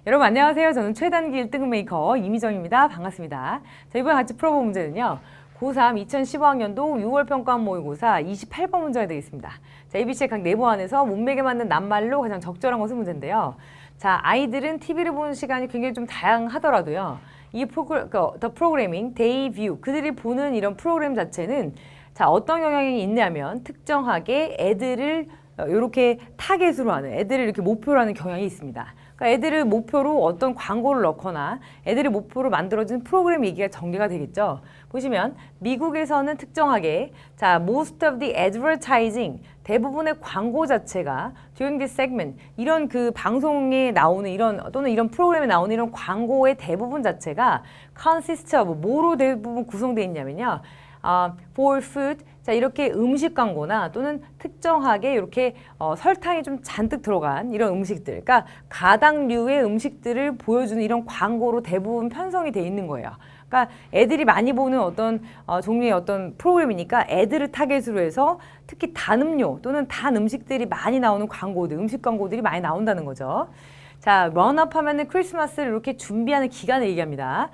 여러분 안녕하세요. 저는 최단기 1등 메이커 이미정입니다. 반갑습니다. 자, 이번에 같이 풀어볼 문제는요. 고3 2015학년도 6월 평가원 모의고사 28번 문제가 되겠습니다. 자, ABC의 각 내부 안에서 문맥에 맞는 낱말로 가장 적절한 것을 문제인데요. 자, 아이들은 TV를 보는 시간이 굉장히 좀 다양하더라도요. 이 The Programming, They View, 그들이 보는 이런 프로그램 자체는 자, 어떤 영향이 있냐면 특정하게 애들을 이렇게 타겟으로 하는, 애들을 이렇게 목표로 하는 경향이 있습니다. 그러니까 애들을 목표로 어떤 광고를 넣거나 애들을 목표로 만들어진 프로그램 얘기가 전개가 되겠죠. 보시면 미국에서는 특정하게 자, most of the advertising, 대부분의 광고 자체가 during this segment, 이런 그 방송에 나오는 이런 또는 이런 프로그램에 나오는 이런 광고의 대부분 자체가 consists of, 뭐로 대부분 구성되어 있냐면요. for food, 자, 이렇게 음식 광고나 또는 특정하게 이렇게 설탕이 좀 잔뜩 들어간 이런 음식들, 그러니까 가당류의 음식들을 보여주는 이런 광고로 대부분 편성이 돼 있는 거예요. 그러니까 애들이 많이 보는 어떤 종류의 어떤 프로그램이니까 애들을 타겟으로 해서 특히 단 음료 또는 단 음식들이 많이 나오는 광고들, 음식 광고들이 많이 나온다는 거죠. 자, 런업 하면은 크리스마스를 이렇게 준비하는 기간을 얘기합니다.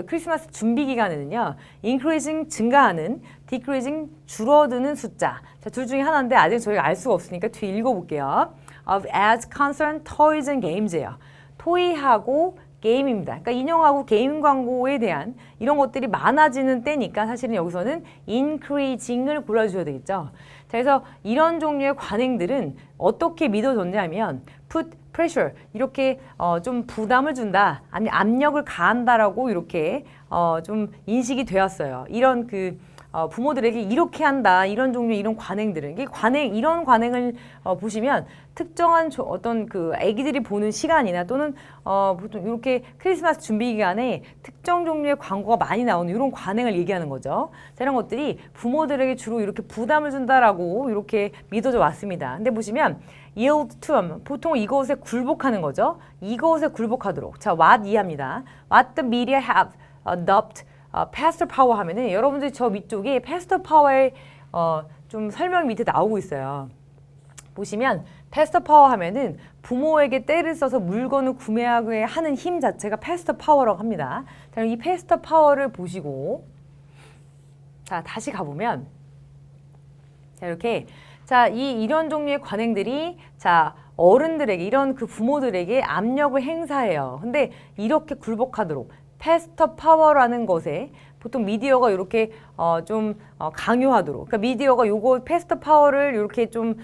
크리스마스 준비 기간에는요, increasing 증가하는, decreasing 줄어드는 숫자. 자, 둘 중에 하나인데 아직 저희가 알 수가 없으니까 뒤에 읽어볼게요. of as concerned toys and games예요. 토이하고 게임입니다. 그러니까 인형하고 게임 광고에 대한 이런 것들이 많아지는 때니까 사실은 여기서는 increasing을 골라주셔야 되겠죠. 자, 그래서 이런 종류의 관행들은 어떻게 믿어졌냐면 put pressure, 이렇게 좀 부담을 준다, 아니 압력을 가한다라고 이렇게 좀 인식이 되었어요. 이런 그 부모들에게 이렇게 한다, 이런 종류의 이런 관행들은 이런 관행을 보시면 특정한 어떤 그 아기들이 보는 시간이나 또는 보통 이렇게 크리스마스 준비 기간에 특정 종류의 광고가 많이 나오는 이런 관행을 얘기하는 거죠. 자, 이런 것들이 부모들에게 주로 이렇게 부담을 준다라고 이렇게 믿어져 왔습니다. 근데 보시면 yield to, 보통 이것에 굴복하는 거죠. 이것에 굴복하도록. 자, what 이해합니다. What the media have adopted pastor power 하면은 여러분들이 저 위쪽에 pastor power의 좀 설명 밑에 나오고 있어요. 보시면 pastor power 하면은 부모에게 떼를 써서 물건을 구매하게 하는 힘 자체가 pastor power라고 합니다. 자, 이 pastor power를 보시고 자, 다시 가보면 자, 이렇게 자, 이런 종류의 관행들이 자, 어른들에게 이런 그 부모들에게 압력을 행사해요. 근데 이렇게 굴복하도록 패스터 파워라는 것에 보통 미디어가 이렇게 좀 강요하도록, 그러니까 미디어가 요거 패스터 파워를 이렇게 좀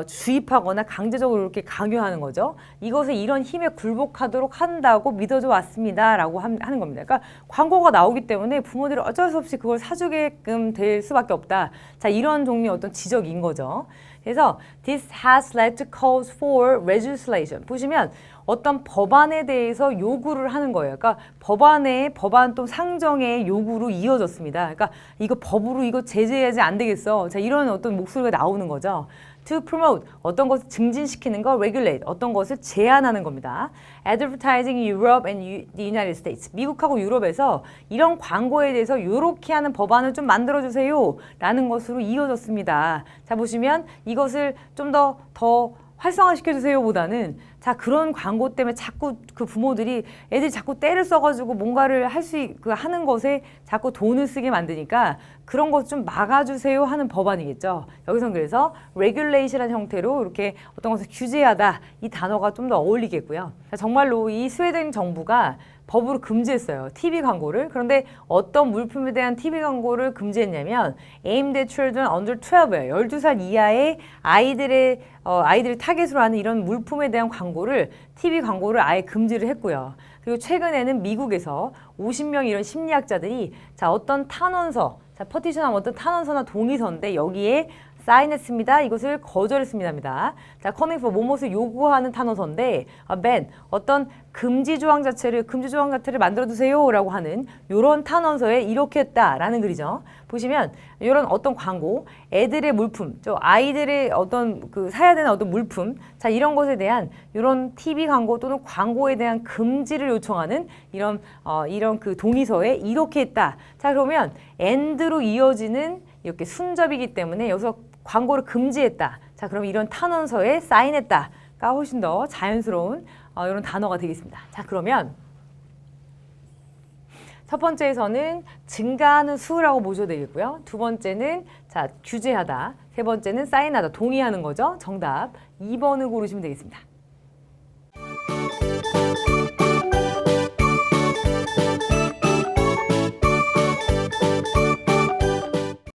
주입하거나 강제적으로 이렇게 강요하는 거죠. 이것에 이런 힘에 굴복하도록 한다고 믿어져 왔습니다라고 하는 겁니다. 그러니까 광고가 나오기 때문에 부모들이 어쩔 수 없이 그걸 사주게끔 될 수밖에 없다. 자, 이런 종류의 어떤 지적인 거죠. 그래서 this has led to calls for legislation. 보시면 어떤 법안에 대해서 요구를 하는 거예요. 그러니까 법안 또 상정의 요구로 이어졌습니다. 그러니까 이거 법으로 이거 제재해야지 안 되겠어. 자, 이런 어떤 목소리가 나오는 거죠. To promote, 어떤 것을 증진시키는 거, regulate, 어떤 것을 제한하는 겁니다. Advertising in Europe and the United States. 미국하고 유럽에서 이런 광고에 대해서 이렇게 하는 법안을 좀 만들어주세요 라는 것으로 이어졌습니다. 자, 보시면 이것을 좀 더 활성화시켜주세요 보다는 자, 그런 광고 때문에 자꾸 그 부모들이 애들이 자꾸 떼를 써가지고 뭔가를 하는 것에 자꾸 돈을 쓰게 만드니까 그런 것 좀 막아주세요 하는 법안이겠죠. 여기서는 그래서 regulation이라는 형태로 이렇게 어떤 것을 규제하다, 이 단어가 좀 더 어울리겠고요. 자, 정말로 이 스웨덴 정부가 법으로 금지했어요. TV 광고를. 그런데 어떤 물품에 대한 TV 광고를 금지했냐면 aimed at children under 12예요. 12살 이하의 아이들을 타겟으로 하는 이런 물품에 대한 광고를 TV 광고를 아예 금지를 했고요. 그리고 최근에는 미국에서 50명 이런 심리학자들이 자, 어떤 탄원서, 자, 퍼티션하면 어떤 탄원서나 동의서인데 여기에 사인했습니다. 이것을 거절했습니다입니다. 자, calling for 뭐뭇을 요구하는 탄원서인데 ban, 어떤 금지 조항 자체를 만들어두세요 라고 하는 이런 탄원서에 이렇게 했다라는 글이죠. 보시면 이런 어떤 광고, 애들의 물품, 아이들의 어떤 그 사야 되는 어떤 물품, 자, 이런 것에 대한 이런 TV 광고 또는 광고에 대한 금지를 요청하는 이런 그 동의서에 이렇게 했다. 자, 그러면 and로 이어지는 이렇게 순접이기 때문에 여기서 광고를 금지했다. 자, 그럼 이런 탄원서에 사인했다. 훨씬 더 자연스러운 이런 단어가 되겠습니다. 자, 그러면 첫 번째에서는 증가하는 수라고 보셔도 되겠고요. 두 번째는 자, 규제하다. 세 번째는 사인하다. 동의하는 거죠. 정답 2번을 고르시면 되겠습니다.